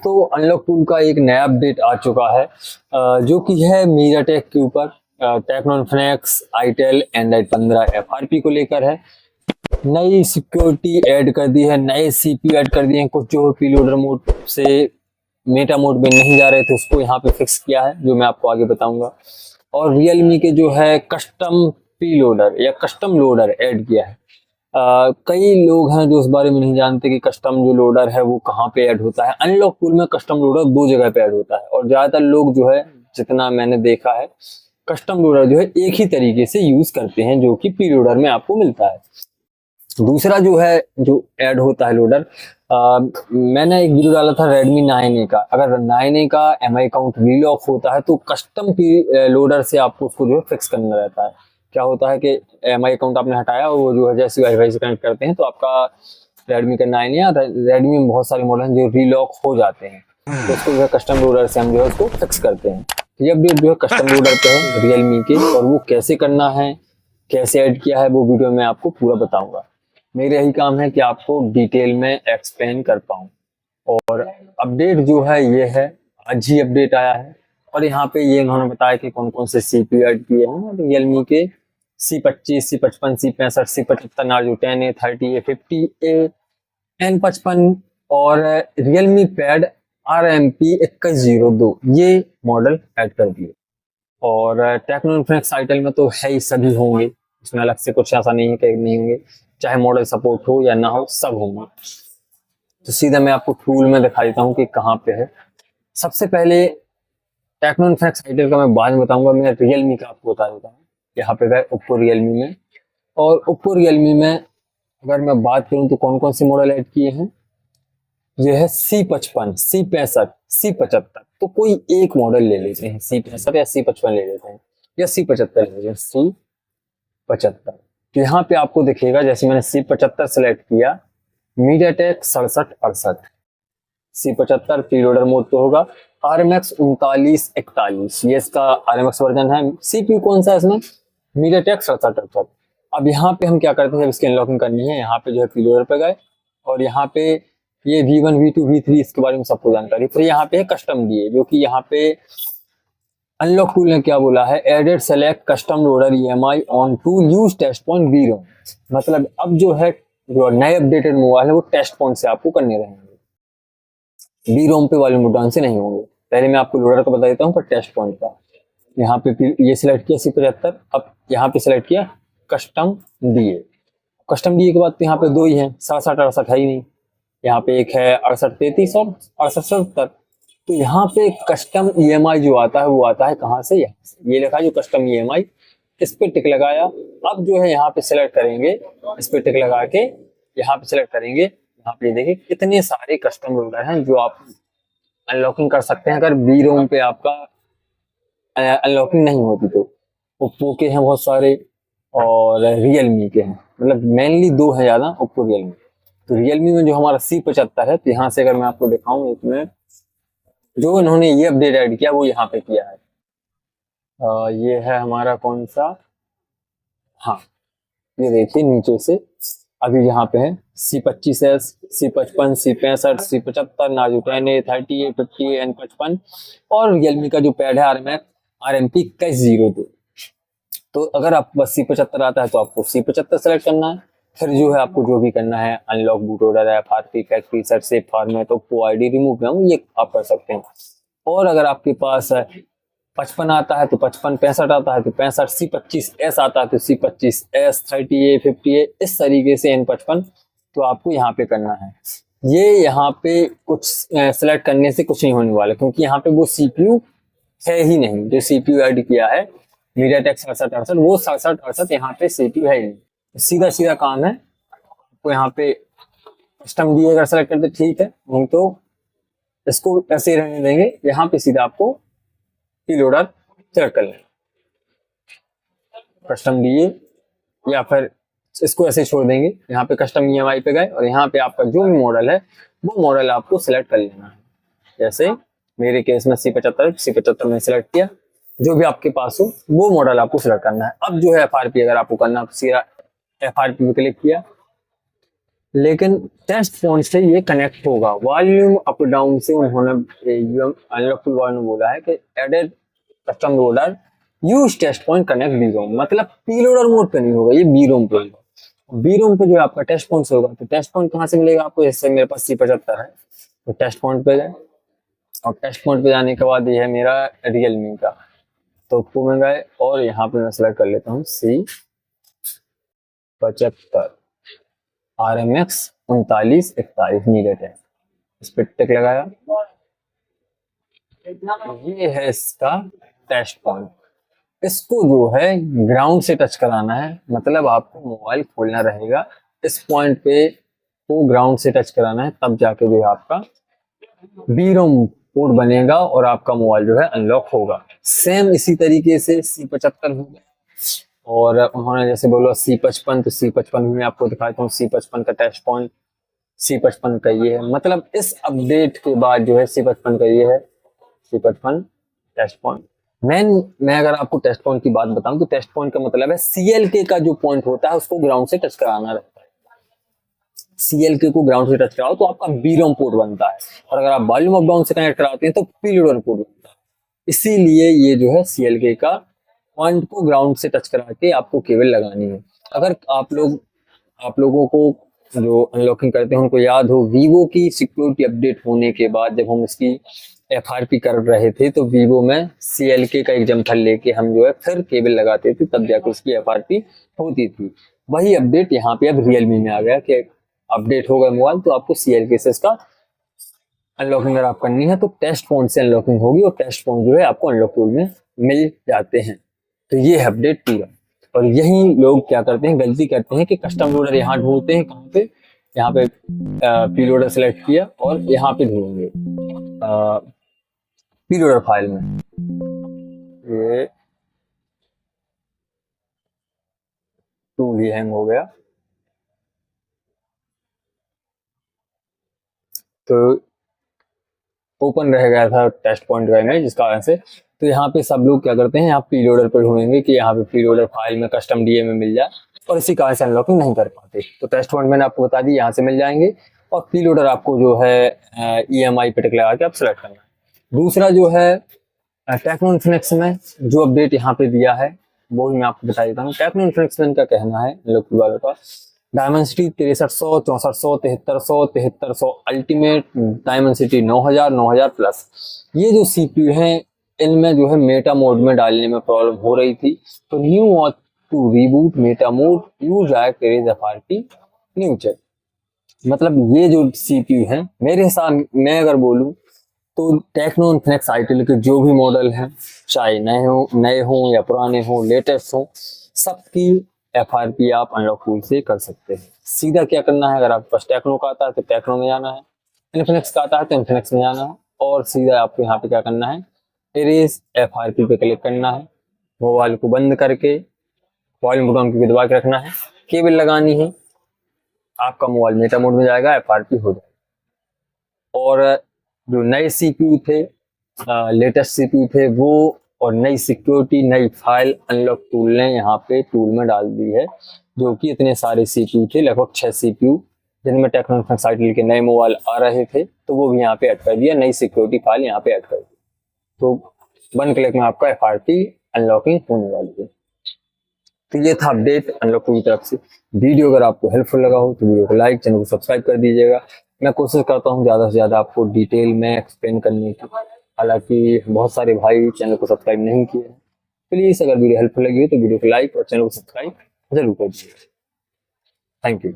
दोस्तों unlock tool का एक नया अपडेट आ चुका है जो कि है मीडियाटेक के ऊपर techno Infinix itel Android 15 FRP को लेकर है। नई सिक्योरिटी ऐड कर दी है, नए सीपीयू ऐड कर दिए हैं। कुछ जो प्रीलोडर मोड से मेटा मोड में नहीं जा रहे थे उसको यहाँ पे फिक्स किया है, जो मैं आपको आगे बताऊंगा। और रियलमी के जो है कस्टम प्रीलोडर या कस्टम लोडर ऐड किया है। कई लोग हैं जो इस बारे में नहीं जानते कि कस्टम जो लोडर है वो कहाँ पे ऐड होता है। अनलॉक टूल में कस्टम लोडर दो जगह पे ऐड होता है और ज्यादातर लोग जो है, जितना मैंने देखा है, कस्टम लोडर जो है एक ही तरीके से यूज करते हैं जो कि प्री लोडर में आपको मिलता है। दूसरा जो है जो ऐड होता है लोडर, मैंने एक वीडियो डाला था Redmi 9A का। अगर 9A का MI अकाउंट रीलॉक होता है तो कस्टम लोडर से आपको उसको जो है फिक्स करना रहता है। क्या होता है कि MI अकाउंट आपने हटाया, वो जो है जैसे वाईफाई से कनेक्ट करते हैं तो आपका Redmi का 9 या Redmi में बहुत सारे मॉडल हैं जो रीलॉक हो जाते हैं, तो उसको जो है कस्टम लोडर से हम जो है उसको फिक्स करते हैं। ये अपडेट जो है कस्टम लोडर पे है रियलमी के, और वो कैसे करना है, कैसे ऐड किया है, वो वीडियो में आपको पूरा बताऊंगा। मेरा यही काम है कि आपको डिटेल में एक्सप्लेन कर पाऊँ। और अपडेट जो है ये है, आज ही अपडेट आया है। और यहाँ पे ये इन्होंने बताया कि कौन कौन से सीपीयू ऐड किए हैं रियलमी के। C25, C55, C65, C75, Narzo 10A, 30A, 50A, N55 और रियलमी पैड RMP 2102 ये मॉडल ऐड कर दिए। और टेक्नो इन्फिनिक्स आईटेल में तो है ही, सभी होंगे, इसमें अलग से कुछ ऐसा नहीं है कि नहीं होंगे, चाहे मॉडल सपोर्ट हो या ना हो, सब होंगे। तो सीधा मैं आपको टूल में दिखा देता हूँ कि कहाँ पे है। सबसे पहले टेक्नो इन्फिनिक्स आईटेल का मैं बाद में बताऊंगा, मैं रियलमी का आपको बता देता हूँ। यहाँ पे गए ओप्पो रियलमी में, और ओप्पो रियलमी में अगर मैं बात करूँ तो कौन कौन से मॉडल ऐड किए हैं। ये है C55, C65, C75। तो कोई एक मॉडल ले लेते हैं, C65 या C55 ले लेते हैं, या C75 ले लेते हैं, C75। तो यहाँ पे आपको दिखेगा, जैसे मैंने C75 सेलेक्ट किया, मीडियाटेक 6768, C75 प्रीलोडर मोड पे होगा। RMX 3941 ये इसका RMX वर्जन है। CPU कौन सा है इसमें, मीडियाटेक 6768। अब यहाँ पे हम क्या करते हैं, जब इसकी अनलॉकिंग करनी है, यहाँ पे जो है प्रीलोडर पे गए, और यहाँ पे ये V1, V2, V3 इसके बारे में सबको जानकारी। फिर यहाँ पे है कस्टम DA, जो कि यहाँ पे अनलॉक टूल ने क्या बोला है, added select custom loader EMI on tool use test point VROM। मतलब अब जो है जो नए अपडेटेड मोबाइल है वो टेस्ट पॉइंट से आपको करने रहेंगे, VROM पे वॉल्यूम डाउन से नहीं होंगे। पहले मैं आपको लोडर का बता देता हूँ, पर टेस्ट पॉइंट का। यहाँ पे ये सिलेक्ट किया C75, अब यहाँ पे सिलेक्ट किया कस्टम DA। कस्टम DA के बाद तो यहाँ पे दो ही हैं, 6768 है ही नहीं। यहाँ पे एक है 6833 और 6870। तो यहाँ पे कस्टम EMI जो आता है वो आता है कहाँ से, यहाँ से। ये लिखा है जो कस्टम EMI, इस पे टिक लगाया। अब जो है यहाँ पे सिलेक्ट करेंगे, इस पे टिक लगा के यहाँ पे सिलेक्ट करेंगे। यहाँ पे देखिए कितने सारे कस्टम लोडर हैं जो आप अनलॉकिंग कर सकते हैं अगर VROM पे आपका अनलॉकिंग नहीं होती तो। ओप्पो के हैं बहुत सारे और रियलमी के हैं, मतलब मेनली दो है ज्यादा, ओप्पो रियलमी। तो रियलमी में जो हमारा C75 है, तो यहाँ से अगर मैं आपको दिखाऊं, इसमें जो इन्होंने ये अपडेट ऐड किया वो यहाँ पे किया है। ये है हमारा कौन सा, हाँ ये देखिए नीचे से अभी यहाँ पे है C25S, C55, C65, C75, Narzo 10A, 30A, 50A, N55 और रियलमी का जो पैड है RMP 2102। तो अगर आप बस C75 आता है तो आपको C75 सेलेक्ट करना है। फिर जो है आपको जो भी करना है, अनलॉक बूट ऑर्डर है, FRP, factory set, safe format, Oppo ID remove करना, ये आप कर सकते हैं। और अगर आपके पास 55 आता है तो 55, 65 आता है तो 65, C25S आता है तो C25S, 30A, 50A, इस तरीके से N55 तो आपको यहाँ पे करना है। ये यहाँ पे कुछ सेलेक्ट करने से कुछ नहीं होने वाला, क्योंकि यहाँ पे वो CPU है ही नहीं। जो CPU ऐड किया है मीडियाटेक 6768, वो 6768 यहाँ पे CPU है ही नहीं। सीधा सीधा काम है आपको यहाँ पे कस्टम DA अगर सेलेक्ट करते ठीक है, नहीं तो इसको ऐसे ही रहने देंगे। यहाँ पे सीधा आपको प्रीलोडर सेलेक्ट कर लें, कस्टम DA, या फिर इसको ऐसे छोड़ देंगे। यहाँ पे कस्टम EMI पे गए और यहाँ पे आपका जो भी मॉडल है वो मॉडल आपको सिलेक्ट कर लेना है। जैसे मेरे केस में C75 में सिलेक्ट किया, जो भी आपके पास हो वो मॉडल आपको सिलेक्ट करना है। अब जो है FRP अगर आपको करना है तो सीधा FRP पे क्लिक किया, लेकिन टेस्ट पॉइंट से ये कनेक्ट होगा। वॉल्यूम अप डाउन से उन्होंने अनलॉक टूल में बोला है कि added custom loader use test point connect B ROM, मतलब पी लोडर मोड पे नहीं होगा, ये बी रोम पे होगा। बी रोम पे जो है आपका टेस्ट पॉइंट होगा। तो टेस्ट पॉइंट कहाँ से मिलेगा आपको? जैसे मेरे पास C75 है, तो टेस्ट पॉइंट पे गए और टेस्ट पॉइंट पे जाने के बाद ये है मेरा रियलमी का, तो उसको में गए और यहाँ पे मैं सेलेक्ट कर लेता हूँ C75 RMX 3941 नीलेट है, इस पे टिक लगाया। ये है इसका टेस्ट पॉइंट। इसको जो है ग्राउंड से टच कराना है, मतलब आपको मोबाइल खोलना रहेगा इस पॉइंट पे, को ग्राउंड से टच कराना है, तब जाके जो है आपका बीरोम पोर्ट बनेगा और आपका मोबाइल जो है अनलॉक होगा। सेम इसी तरीके से C75 हो गया, और उन्होंने जैसे बोला C55, तो C55 भी मैं आपको दिखाता हूँ। C55 का टेस्ट पॉइंट C55 का ये है, मतलब इस अपडेट के बाद जो है C55 का ये है, C55 टेस्ट पॉइंट। मैं अगर आपको टेस्ट पॉइंट की बात बताऊं तो टेस्ट पॉइंट का मतलब है CLK का जो पॉइंट होता है उसको ग्राउंड से टच कराना रहता है। CLK को ग्राउंड से टच कराओ तो आपका बीरोम पोर्ट बनता है, और अगर आप वॉल्यूम अप डाउन से कनेक्ट कराते हैं तो पीलोडर पोर्ट बनता है। इसीलिए ये जो है CLK का पॉइंट को ग्राउंड से टच करा के आपको केबल लगानी है। अगर आप लोगों को जो अनलॉकिंग करते हैं उनको याद हो, वीवो की सिक्योरिटी अपडेट होने के बाद जब हम इसकी FRP कर रहे थे तो वीवो में CLK का एग्जाम्पल लेके हम जो है फिर केबल लगाते थे, तब जाकर उसकी FRP होती थी। वही अपडेट यहाँ पे अब रियलमी में आ गया कि अपडेट हो गया मोबाइल तो आपको CLK से इसका अनलॉकिंग अगर आप करनी है तो टेस्ट फोन से अनलॉकिंग होगी, और टेस्ट फोन जो है आपको अनलॉक टूल में मिल जाते हैं। तो ये है अपडेट पूरा। और यही लोग क्या करते हैं, गलती करते हैं कि कस्टम लोडर यहाँ ढूंढते हैं, कहाँ पे, यहाँ पे पी लोडर सेलेक्ट किया और यहाँ पे ढूंढेंगे पी लोडर फाइल में। ये टूल ही हैंग हो गया, तो ओपन रह गया था टेस्ट पॉइंट का इमेज, जिसका वजह से। तो यहाँ पे सब लोग क्या करते हैं, यहाँ पी लोडर पर ढूंढेंगे कि यहाँ पे पी लोडर फाइल में कस्टम DA में मिल जाए, और इसी कारण से अनलॉकिंग नहीं कर पाते। तो टेस्ट पॉइंट मैंने आपको बता दी, यहाँ से मिल जाएंगे, और पी लोडर आपको जो है EMI पे टिक लगा के आप सेलेक्ट करना है। दूसरा जो है टेक्नो इन्फिनिक्स में जो अपडेट यहाँ पे दिया है वो भी मैं आपको बता देता हूँ। टेक्नो इन्फिनिक्स में इनका कहना है लोग वालों का, डायमेंसिटी 6300, 6400, 7300, 7300 अल्टीमेट, डायमेंसिटी 9000, 9000 प्लस। ये जो CPU हैं इनमें जो है मेटा मोड में डालने में प्रॉब्लम हो रही थी, तो new watch to reboot meta mode use I courage FRP new check. मतलब ये जो CPU हैं मेरे हिसाब मैं अगर बोलूं तो टेक्नो इन्फिनिक्स आईटेल के जो भी मॉडल हैं, चाहे नए हो या पुराने हो, लेटेस्ट हो, सबकी FRP आप अनलॉक टूल से कर सकते हैं। सीधा क्या करना है, अगर आपके पास टेक्नो का आता है तो टेक्नो में जाना है, इन्फिनिक्स का आता है तो इन्फिनिक्स में जाना है, और सीधा आपको यहाँ पे क्या करना है, इरेज FRP पे क्लिक करना है, मोबाइल को बंद करके वॉल्यूम बटन को दबा के रखना है, केबल लगानी है, आपका मोबाइल मेटा मोड में जाएगा, FRP हो जाएगा। और जो नए CPU थे, लेटेस्ट CPU थे वो, और नई सिक्योरिटी नई फाइल अनलॉक टूल ने यहाँ पे टूल में डाल दी है, जो कि इतने सारे CPU थे, लगभग 6 CPU जिनमें टेक्नो इन्फिनिक्स आईटेल के नए मोबाइल आ रहे थे, तो वो भी यहाँ पे ऐड कर दिया, नई सिक्योरिटी फाइल यहाँ पे ऐड कर दी। तो 1 क्लिक में आपका FRP अनलॉकिंग होने वाली है। तो ये था अपडेट अनलॉक टूल की तरफ से। वीडियो अगर आपको हेल्पफुल लगा हो तो वीडियो को लाइक, चैनल को सब्सक्राइब कर दीजिएगा। मैं कोशिश करता हूँ ज़्यादा से ज़्यादा आपको डिटेल में एक्सप्लेन करने की, हालांकि बहुत सारे भाई चैनल को सब्सक्राइब नहीं किए हैं। प्लीज़ अगर वीडियो हेल्पफुल लगी हो तो वीडियो को लाइक और चैनल को सब्सक्राइब जरूर कर दीजिएगा। Thank you.